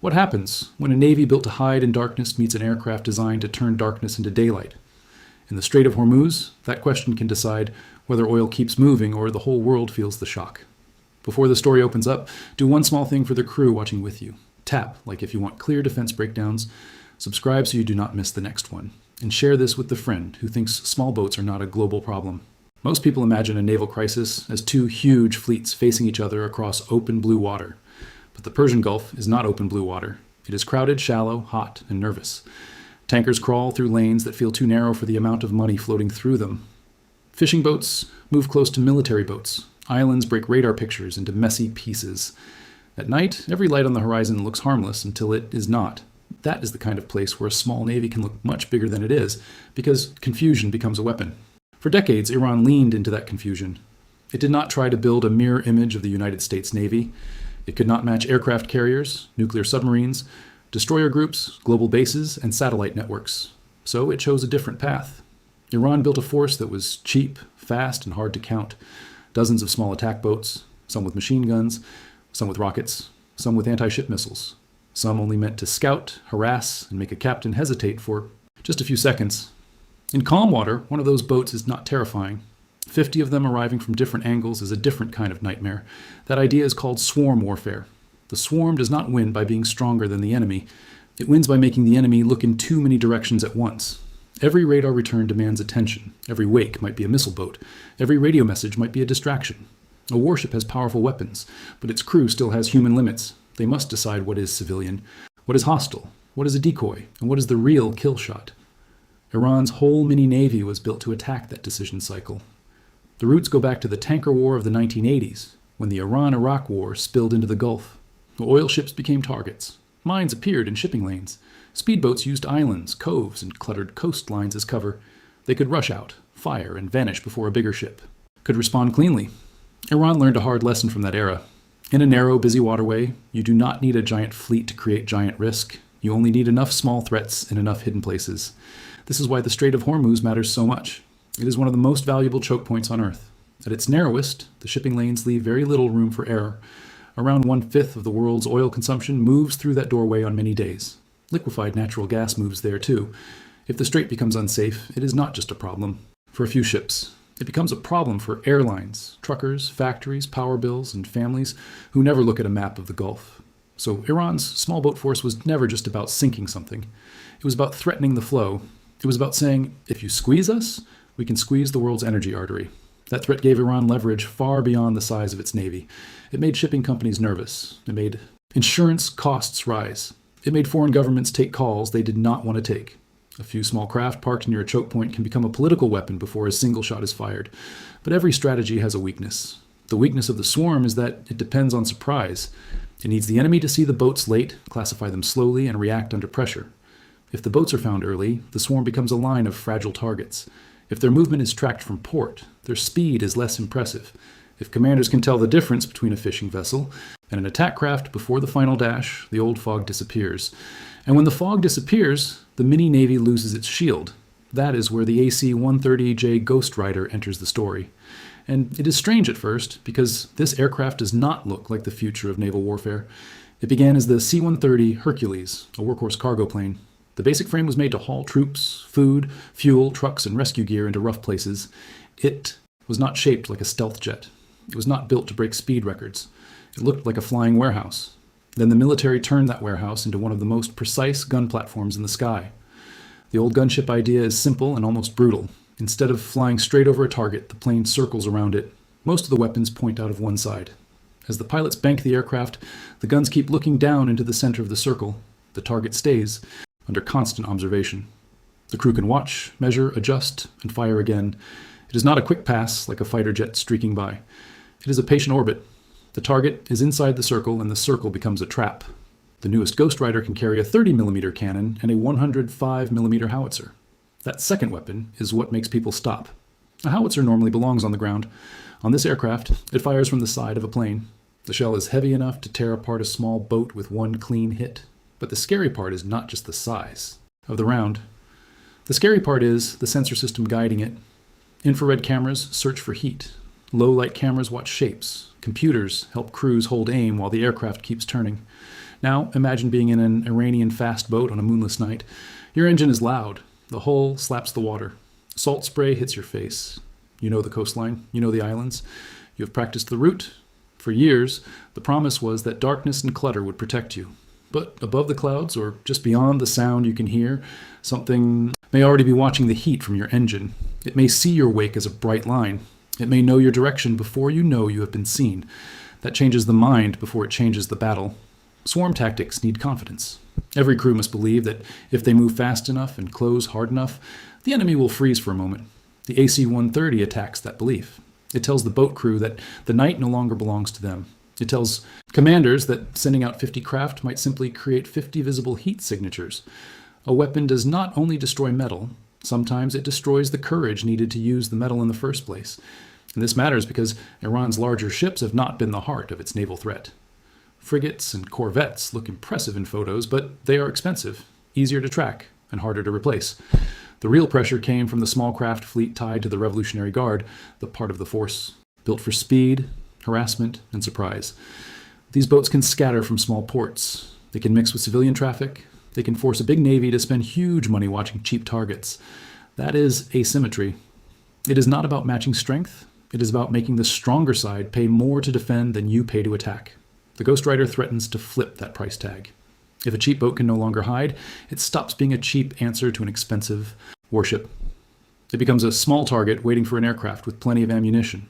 What happens when a navy built to hide in darkness meets an aircraft designed to turn darkness into daylight? In the Strait of Hormuz, that question can decide whether oil keeps moving or the whole world feels the shock. Before the story opens up, do one small thing for the crew watching with you. Tap, like if you want clear defense breakdowns. Subscribe so you do not miss the next one. And share this with the friend who thinks small boats are not a global problem. Most people imagine a naval crisis as two huge fleets facing each other across open blue water. But the Persian Gulf is not open blue water. It is crowded, shallow, hot, and nervous. Tankers crawl through lanes that feel too narrow for the amount of money floating through them. Fishing boats move close to military boats. Islands break radar pictures into messy pieces. At night, every light on the horizon looks harmless until it is not. That is the kind of place where a small navy can look much bigger than it is, because confusion becomes a weapon. For decades, Iran leaned into that confusion. It did not try to build a mirror image of the United States Navy. It could not match aircraft carriers, nuclear submarines, destroyer groups, global bases, and satellite networks. So it chose a different path. Iran built a force that was cheap, fast, and hard to count. Dozens of small attack boats, some with machine guns, some with rockets, some with anti-ship missiles. Some only meant to scout, harass, and make a captain hesitate for just a few seconds. In calm water, one of those boats is not terrifying. 50 of them arriving from different angles is a different kind of nightmare. That idea is called swarm warfare. The swarm does not win by being stronger than the enemy. It wins by making the enemy look in too many directions at once. Every radar return demands attention. Every wake might be a missile boat. Every radio message might be a distraction. A warship has powerful weapons, but its crew still has human limits. They must decide what is civilian, what is hostile, what is a decoy, and what is the real kill shot. Iran's whole mini-navy was built to attack that decision cycle. The roots go back to the tanker war of the 1980s, when the Iran-Iraq war spilled into the Gulf. Oil ships became targets. Mines appeared in shipping lanes. Speedboats used islands, coves, and cluttered coastlines as cover. They could rush out, fire, and vanish before a bigger ship. Could respond cleanly. Iran learned a hard lesson from that era. In a narrow, busy waterway, you do not need a giant fleet to create giant risk. You only need enough small threats in enough hidden places. This is why the Strait of Hormuz matters so much. It is one of the most valuable choke points on Earth. At its narrowest, the shipping lanes leave very little room for error. Around 1/5 of the world's oil consumption moves through that doorway on many days. Liquefied natural gas moves there too. If the strait becomes unsafe, it is not just a problem for a few ships. It becomes a problem for airlines, truckers, factories, power bills, and families who never look at a map of the Gulf. So Iran's small boat force was never just about sinking something. It was about threatening the flow. It was about saying, if you squeeze us, we can squeeze the world's energy artery. That threat gave Iran leverage far beyond the size of its navy. It made shipping companies nervous. It made insurance costs rise. It made foreign governments take calls they did not want to take. A few small craft parked near a choke point can become a political weapon before a single shot is fired. But every strategy has a weakness. The weakness of the swarm is that it depends on surprise. It needs the enemy to see the boats late, classify them slowly, and react under pressure. If the boats are found early, the swarm becomes a line of fragile targets. If their movement is tracked from port, their speed is less impressive. If commanders can tell the difference between a fishing vessel and an attack craft before the final dash, the old fog disappears. And when the fog disappears, the mini-navy loses its shield. That is where the AC-130J Ghostrider enters the story. And it is strange at first, because this aircraft does not look like the future of naval warfare. It began as the C-130 Hercules, a workhorse cargo plane. The basic frame was made to haul troops, food, fuel, trucks, and rescue gear into rough places. It was not shaped like a stealth jet. It was not built to break speed records. It looked like a flying warehouse. Then the military turned that warehouse into one of the most precise gun platforms in the sky. The old gunship idea is simple and almost brutal. Instead of flying straight over a target, the plane circles around it. Most of the weapons point out of one side. As the pilots bank the aircraft, the guns keep looking down into the center of the circle. The target stays under constant observation. The crew can watch, measure, adjust, and fire again. It is not a quick pass like a fighter jet streaking by. It is a patient orbit. The target is inside the circle, and the circle becomes a trap. The newest Ghostrider can carry a 30mm cannon and a 105mm howitzer. That second weapon is what makes people stop. A howitzer normally belongs on the ground. On this aircraft, it fires from the side of a plane. The shell is heavy enough to tear apart a small boat with one clean hit. But the scary part is not just the size of the round. The scary part is the sensor system guiding it. Infrared cameras search for heat. Low-light cameras watch shapes. Computers help crews hold aim while the aircraft keeps turning. Now, imagine being in an Iranian fast boat on a moonless night. Your engine is loud. The hull slaps the water. Salt spray hits your face. You know the coastline. You know the islands. You have practiced the route. For years, the promise was that darkness and clutter would protect you. But above the clouds, or just beyond the sound you can hear, something may already be watching the heat from your engine. It may see your wake as a bright line. It may know your direction before you know you have been seen. That changes the mind before it changes the battle. Swarm tactics need confidence. Every crew must believe that if they move fast enough and close hard enough, the enemy will freeze for a moment. The AC-130 attacks that belief. It tells the boat crew that the night no longer belongs to them. It tells commanders that sending out 50 craft might simply create 50 visible heat signatures. A weapon does not only destroy metal, sometimes it destroys the courage needed to use the metal in the first place. And this matters because Iran's larger ships have not been the heart of its naval threat. Frigates and corvettes look impressive in photos, but they are expensive, easier to track, and harder to replace. The real pressure came from the small craft fleet tied to the Revolutionary Guard, the part of the force built for speed, harassment, and surprise. These boats can scatter from small ports. They can mix with civilian traffic. They can force a big navy to spend huge money watching cheap targets. That is asymmetry. It is not about matching strength. It is about making the stronger side pay more to defend than you pay to attack. The Ghostrider threatens to flip that price tag. If a cheap boat can no longer hide, it stops being a cheap answer to an expensive warship. It becomes a small target waiting for an aircraft with plenty of ammunition.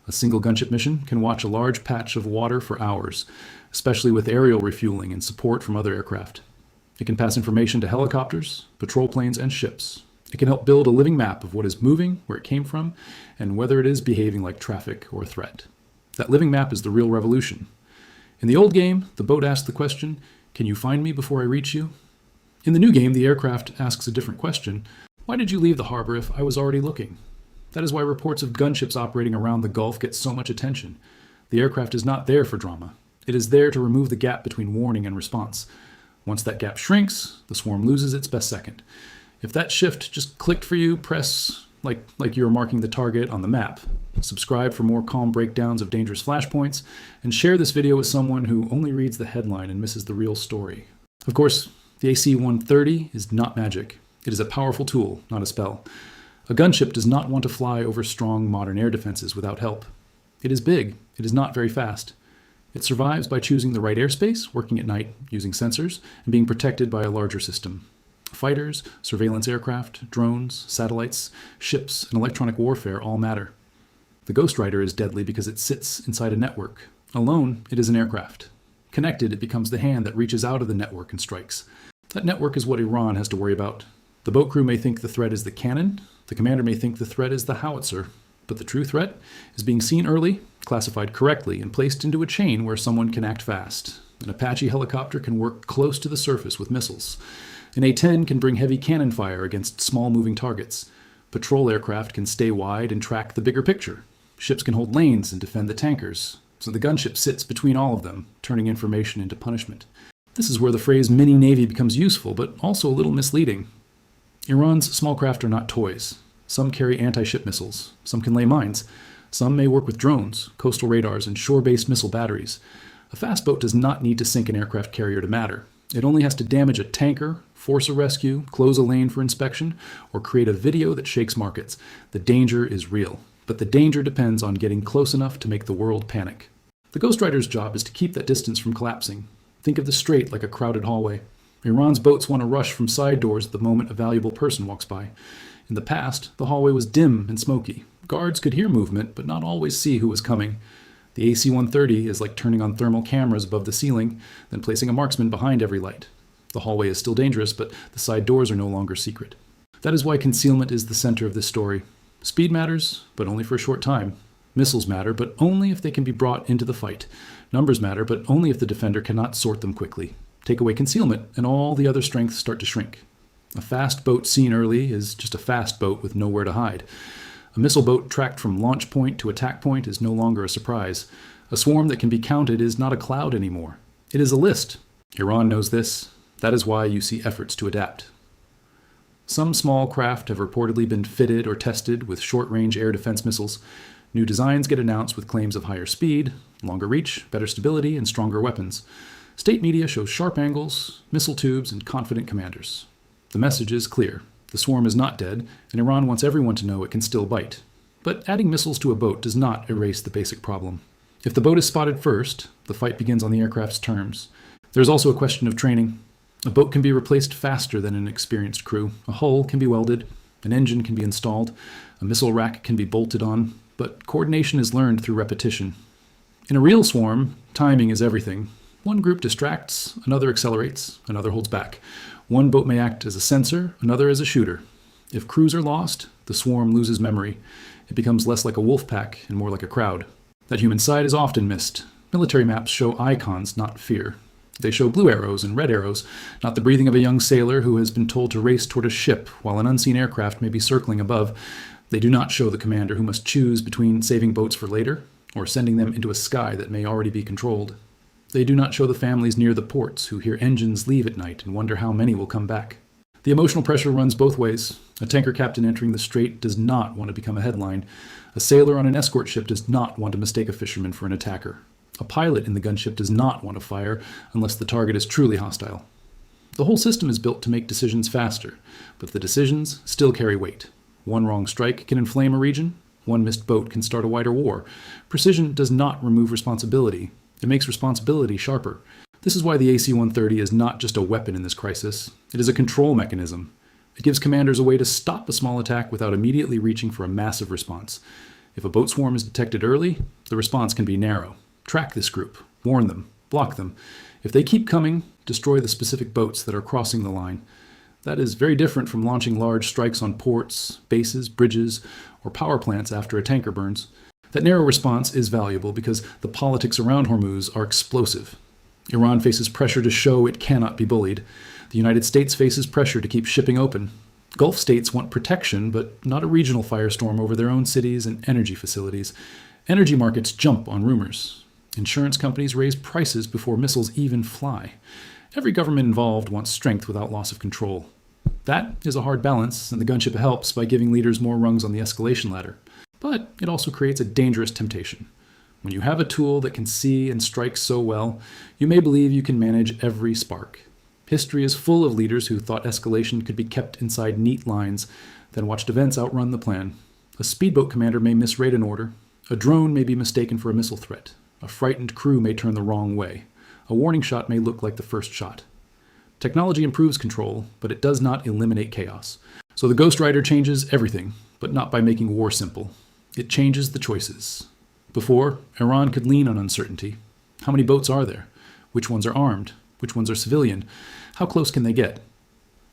A single gunship mission can watch a large patch of water for hours, especially with aerial refueling and support from other aircraft. It can pass information to helicopters, patrol planes, and ships. It can help build a living map of what is moving, where it came from, and whether it is behaving like traffic or threat. That living map is the real revolution. In the old game, the boat asked the question, "Can you find me before I reach you?" In the new game, the aircraft asks a different question. "Why did you leave the harbor if I was already looking?" That is why reports of gunships operating around the Gulf get so much attention. The aircraft is not there for drama. It is there to remove the gap between warning and response. Once that gap shrinks, the swarm loses its best second. If that shift just clicked for you, press like you're marking the target on the map. Subscribe for more calm breakdowns of dangerous flashpoints, and share this video with someone who only reads the headline and misses the real story. Of course, the AC-130 is not magic. It is a powerful tool, not a spell. A gunship does not want to fly over strong modern air defenses without help. It is big. It is not very fast. It survives by choosing the right airspace, working at night using sensors, and being protected by a larger system. Fighters, surveillance aircraft, drones, satellites, ships, and electronic warfare all matter. The Ghostrider is deadly because it sits inside a network. Alone, it is an aircraft. Connected, it becomes the hand that reaches out of the network and strikes. That network is what Iran has to worry about. The boat crew may think the threat is the cannon. The commander may think the threat is the howitzer. But the true threat is being seen early, classified correctly, and placed into a chain where someone can act fast. An Apache helicopter can work close to the surface with missiles. An A-10 can bring heavy cannon fire against small moving targets. Patrol aircraft can stay wide and track the bigger picture. Ships can hold lanes and defend the tankers. So the gunship sits between all of them, turning information into punishment. This is where the phrase mini navy becomes useful, but also a little misleading. Iran's small craft are not toys. Some carry anti-ship missiles. Some can lay mines. Some may work with drones, coastal radars, and shore-based missile batteries. A fast boat does not need to sink an aircraft carrier to matter. It only has to damage a tanker, force a rescue, close a lane for inspection, or create a video that shakes markets. The danger is real, but the danger depends on getting close enough to make the world panic. The Ghostrider's job is to keep that distance from collapsing. Think of the strait like a crowded hallway. Iran's boats want to rush from side doors at the moment a valuable person walks by. In the past, the hallway was dim and smoky. Guards could hear movement, but not always see who was coming. The AC-130 is like turning on thermal cameras above the ceiling, then placing a marksman behind every light. The hallway is still dangerous, but the side doors are no longer secret. That is why concealment is the center of this story. Speed matters, but only for a short time. Missiles matter, but only if they can be brought into the fight. Numbers matter, but only if the defender cannot sort them quickly. Take away concealment, and all the other strengths start to shrink. A fast boat seen early is just a fast boat with nowhere to hide. A missile boat tracked from launch point to attack point is no longer a surprise. A swarm that can be counted is not a cloud anymore. It is a list. Iran knows this. That is why you see efforts to adapt. Some small craft have reportedly been fitted or tested with short-range air defense missiles. New designs get announced with claims of higher speed, longer reach, better stability, and stronger weapons. State media shows sharp angles, missile tubes, and confident commanders. The message is clear. The swarm is not dead, and Iran wants everyone to know it can still bite. But adding missiles to a boat does not erase the basic problem. If the boat is spotted first, the fight begins on the aircraft's terms. There's also a question of training. A boat can be replaced faster than an experienced crew. A hull can be welded, an engine can be installed, a missile rack can be bolted on, but coordination is learned through repetition. In a real swarm, timing is everything. One group distracts, another accelerates, another holds back. One boat may act as a sensor, another as a shooter. If crews are lost, the swarm loses memory. It becomes less like a wolf pack and more like a crowd. That human side is often missed. Military maps show icons, not fear. They show blue arrows and red arrows, not the breathing of a young sailor who has been told to race toward a ship while an unseen aircraft may be circling above. They do not show the commander who must choose between saving boats for later or sending them into a sky that may already be controlled. They do not show the families near the ports who hear engines leave at night and wonder how many will come back. The emotional pressure runs both ways. A tanker captain entering the strait does not want to become a headline. A sailor on an escort ship does not want to mistake a fisherman for an attacker. A pilot in the gunship does not want to fire unless the target is truly hostile. The whole system is built to make decisions faster, but the decisions still carry weight. One wrong strike can inflame a region. One missed boat can start a wider war. Precision does not remove responsibility. It makes responsibility sharper. This is why the AC-130 is not just a weapon in this crisis. It is a control mechanism. It gives commanders a way to stop a small attack without immediately reaching for a massive response. If a boat swarm is detected early, the response can be narrow. Track this group, warn them, block them. If they keep coming, destroy the specific boats that are crossing the line. That is very different from launching large strikes on ports, bases, bridges, or power plants after a tanker burns. That narrow response is valuable because the politics around Hormuz are explosive. Iran faces pressure to show it cannot be bullied. The United States faces pressure to keep shipping open. Gulf states want protection, but not a regional firestorm over their own cities and energy facilities. Energy markets jump on rumors. Insurance companies raise prices before missiles even fly. Every government involved wants strength without loss of control. That is a hard balance, and the gunship helps by giving leaders more rungs on the escalation ladder. But it also creates a dangerous temptation. When you have a tool that can see and strike so well, you may believe you can manage every spark. History is full of leaders who thought escalation could be kept inside neat lines, then watched events outrun the plan. A speedboat commander may misrate an order. A drone may be mistaken for a missile threat. A frightened crew may turn the wrong way. A warning shot may look like the first shot. Technology improves control, but it does not eliminate chaos. So the Ghostrider changes everything, but not by making war simple. It changes the choices. Before, Iran could lean on uncertainty. How many boats are there? Which ones are armed? Which ones are civilian? How close can they get?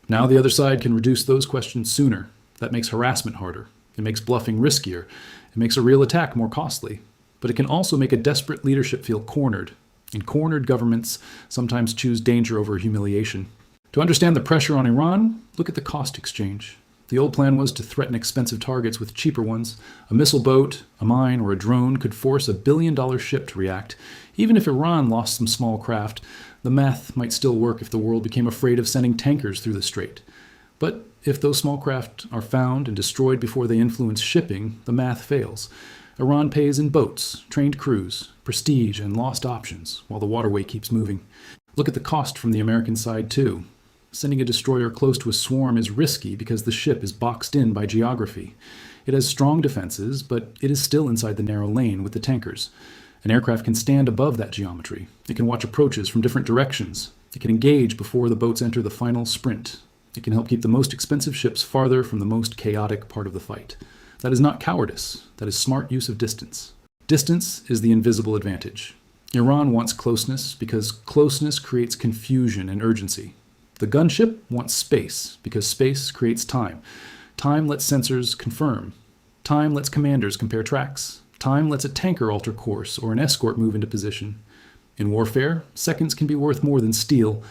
Now the other side can reduce those questions sooner. That makes harassment harder. It makes bluffing riskier. It makes a real attack more costly. But it can also make a desperate leadership feel cornered. And cornered governments sometimes choose danger over humiliation. To understand the pressure on Iran, look at the cost exchange. The old plan was to threaten expensive targets with cheaper ones. A missile boat, a mine, or a drone could force $1 billion ship to react. Even if Iran lost some small craft, the math might still work if the world became afraid of sending tankers through the strait. But if those small craft are found and destroyed before they influence shipping, the math fails. Iran pays in boats, trained crews, prestige, and lost options, while the waterway keeps moving. Look at the cost from the American side, too. Sending a destroyer close to a swarm is risky because the ship is boxed in by geography. It has strong defenses, but it is still inside the narrow lane with the tankers. An aircraft can stand above that geometry. It can watch approaches from different directions. It can engage before the boats enter the final sprint. It can help keep the most expensive ships farther from the most chaotic part of the fight. That is not cowardice. That is smart use of distance. Distance is the invisible advantage. Iran wants closeness because closeness creates confusion and urgency. The gunship wants space because space creates time. Time lets sensors confirm. Time lets commanders compare tracks. Time lets a tanker alter course or an escort move into position. In warfare, seconds can be worth more than steel.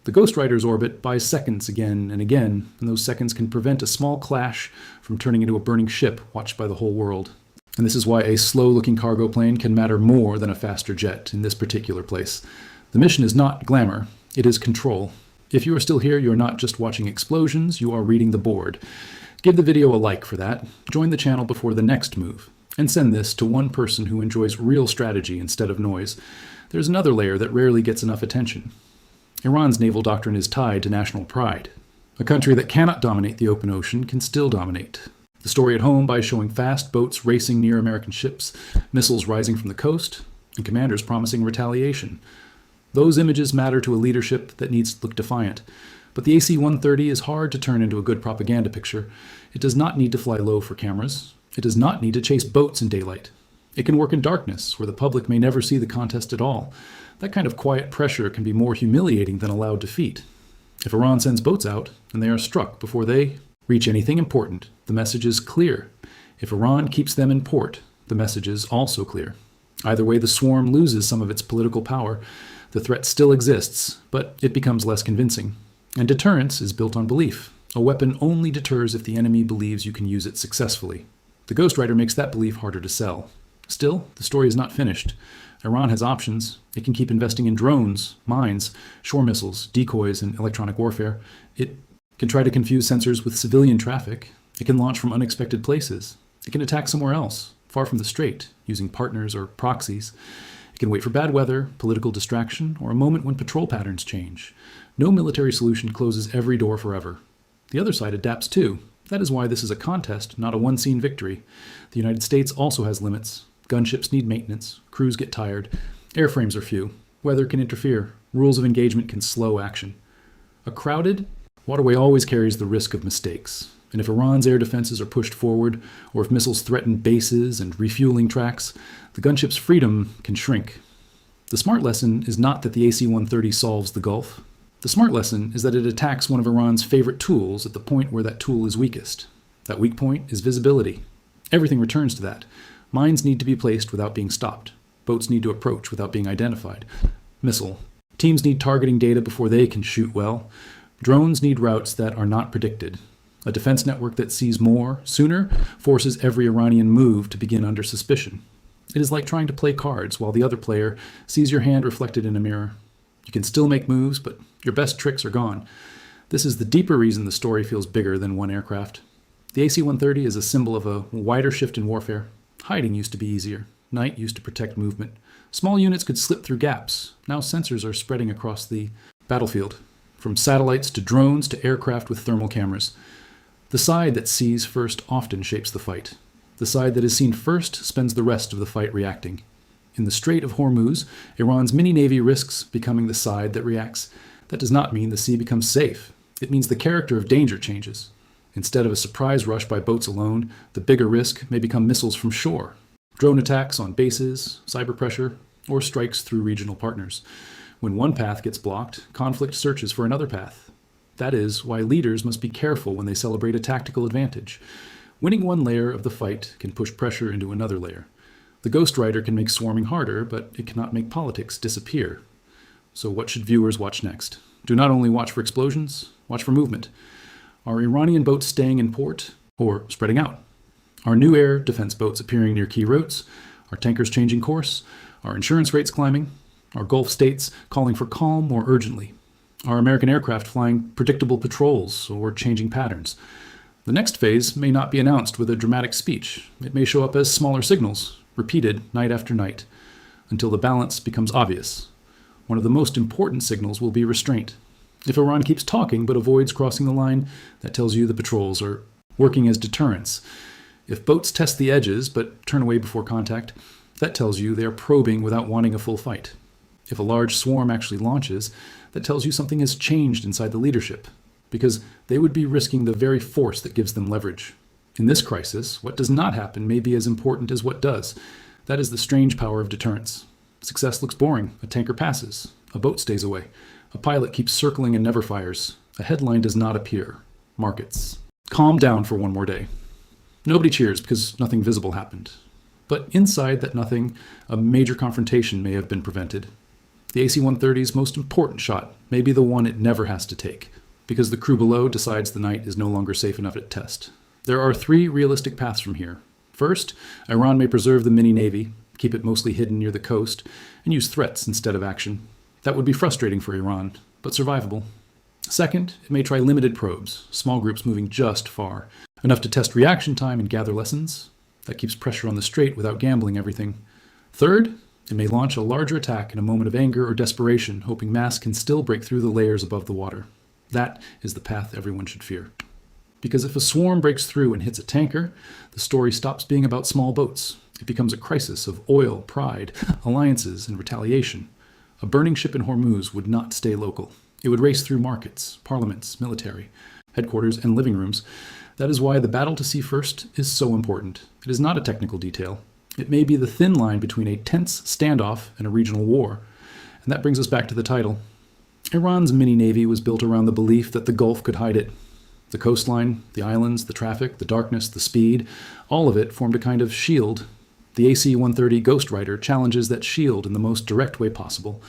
The Ghostrider's orbit buys seconds again and again, and those seconds can prevent a small clash from turning into a burning ship watched by the whole world. And this is why a slow-looking cargo plane can matter more than a faster jet in this particular place. The mission is not glamour, it is control. If you are still here, you are not just watching explosions, you are reading the board. Give the video a like for that, join the channel before the next move, and send this to one person who enjoys real strategy instead of noise. There's another layer that rarely gets enough attention. Iran's naval doctrine is tied to national pride. A country that cannot dominate the open ocean can still dominate. The story at home by showing fast boats racing near American ships, missiles rising from the coast, and commanders promising retaliation. Those images matter to a leadership that needs to look defiant. But the AC-130 is hard to turn into a good propaganda picture. It does not need to fly low for cameras. It does not need to chase boats in daylight. It can work in darkness, where the public may never see the contest at all. That kind of quiet pressure can be more humiliating than a loud defeat. If Iran sends boats out, and they are struck before they reach anything important, the message is clear. If Iran keeps them in port, the message is also clear. Either way, the swarm loses some of its political power. The threat still exists, but it becomes less convincing. And deterrence is built on belief. A weapon only deters if the enemy believes you can use it successfully. The Ghostrider makes that belief harder to sell. Still, the story is not finished. Iran has options. It can keep investing in drones, mines, shore missiles, decoys, and electronic warfare. It can try to confuse sensors with civilian traffic. It can launch from unexpected places. It can attack somewhere else, far from the strait, using partners or proxies. It can wait for bad weather, political distraction, or a moment when patrol patterns change. No military solution closes every door forever. The other side adapts too. That is why this is a contest, not a one-scene victory. The United States also has limits. Gunships need maintenance, crews get tired, airframes are few, weather can interfere, rules of engagement can slow action. A crowded waterway always carries the risk of mistakes, and if Iran's air defenses are pushed forward, or if missiles threaten bases and refueling tracks, the gunship's freedom can shrink. The smart lesson is not that the AC-130 solves the Gulf. The smart lesson is that it attacks one of Iran's favorite tools at the point where that tool is weakest. That weak point is visibility. Everything returns to that. Mines need to be placed without being stopped. Boats need to approach without being identified. Missile. Teams need targeting data before they can shoot well. Drones need routes that are not predicted. A defense network that sees more, sooner, forces every Iranian move to begin under suspicion. It is like trying to play cards while the other player sees your hand reflected in a mirror. You can still make moves, but your best tricks are gone. This is the deeper reason the story feels bigger than one aircraft. The AC-130 is a symbol of a wider shift in warfare. Hiding used to be easier. Night used to protect movement. Small units could slip through gaps. Now sensors are spreading across the battlefield, from satellites to drones to aircraft with thermal cameras. The side that sees first often shapes the fight. The side that is seen first spends the rest of the fight reacting. In the Strait of Hormuz, Iran's mini-navy risks becoming the side that reacts. That does not mean the sea becomes safe. It means the character of danger changes. Instead of a surprise rush by boats alone, the bigger risk may become missiles from shore, drone attacks on bases, cyber pressure, or strikes through regional partners. When one path gets blocked, conflict searches for another path. That is why leaders must be careful when they celebrate a tactical advantage. Winning one layer of the fight can push pressure into another layer. The Ghostrider can make swarming harder, but it cannot make politics disappear. So what should viewers watch next? Do not only watch for explosions, watch for movement. Are Iranian boats staying in port or spreading out? Are new air defense boats appearing near key routes? Are tankers changing course? Are insurance rates climbing? Are Gulf states calling for calm more urgently? Are American aircraft flying predictable patrols or changing patterns? The next phase may not be announced with a dramatic speech. It may show up as smaller signals, repeated night after night, until the balance becomes obvious. One of the most important signals will be restraint. If Iran keeps talking but avoids crossing the line, that tells you the patrols are working as deterrence. If boats test the edges but turn away before contact, that tells you they are probing without wanting a full fight. If a large swarm actually launches, that tells you something has changed inside the leadership, because they would be risking the very force that gives them leverage. In this crisis, what does not happen may be as important as what does. That is the strange power of deterrence. Success looks boring. A tanker passes. A boat stays away. A pilot keeps circling and never fires. A headline does not appear. Markets. Calm down for one more day. Nobody cheers because nothing visible happened. But inside that nothing, a major confrontation may have been prevented. The AC-130's most important shot may be the one it never has to take, because the crew below decides the night is no longer safe enough at test. There are three realistic paths from here. First, Iran may preserve the mini-navy, keep it mostly hidden near the coast, and use threats instead of action. That would be frustrating for Iran, but survivable. Second, it may try limited probes, small groups moving just far, enough to test reaction time and gather lessons. That keeps pressure on the strait without gambling everything. Third, It may launch a larger attack in a moment of anger or desperation, hoping mass can still break through the layers above the water. That is the path everyone should fear. Because if a swarm breaks through and hits a tanker, the story stops being about small boats. It becomes a crisis of oil, pride, alliances, and retaliation. A burning ship in Hormuz would not stay local. It would race through markets, parliaments, military, headquarters, and living rooms. That is why the battle to sea first is so important. It is not a technical detail. It may be the thin line between a tense standoff and a regional war. And that brings us back to the title. Iran's mini-navy was built around the belief that the Gulf could hide it. The coastline, the islands, the traffic, the darkness, the speed, all of it formed a kind of shield. The AC-130 Ghostrider challenges that shield in the most direct way possible.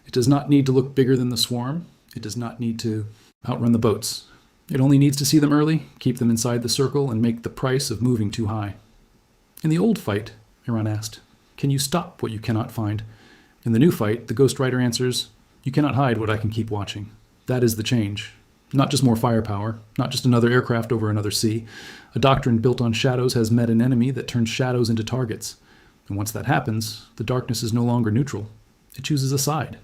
It does not need to look bigger than the swarm. It does not need to outrun the boats. It only needs to see them early, keep them inside the circle, and make the price of moving too high. In the old fight, Iran asked, can you stop what you cannot find? In the new fight, the Ghostrider answers, you cannot hide what I can keep watching. That is the change. Not just more firepower, not just another aircraft over another sea. A doctrine built on shadows has met an enemy that turns shadows into targets. And once that happens, the darkness is no longer neutral. It chooses a side.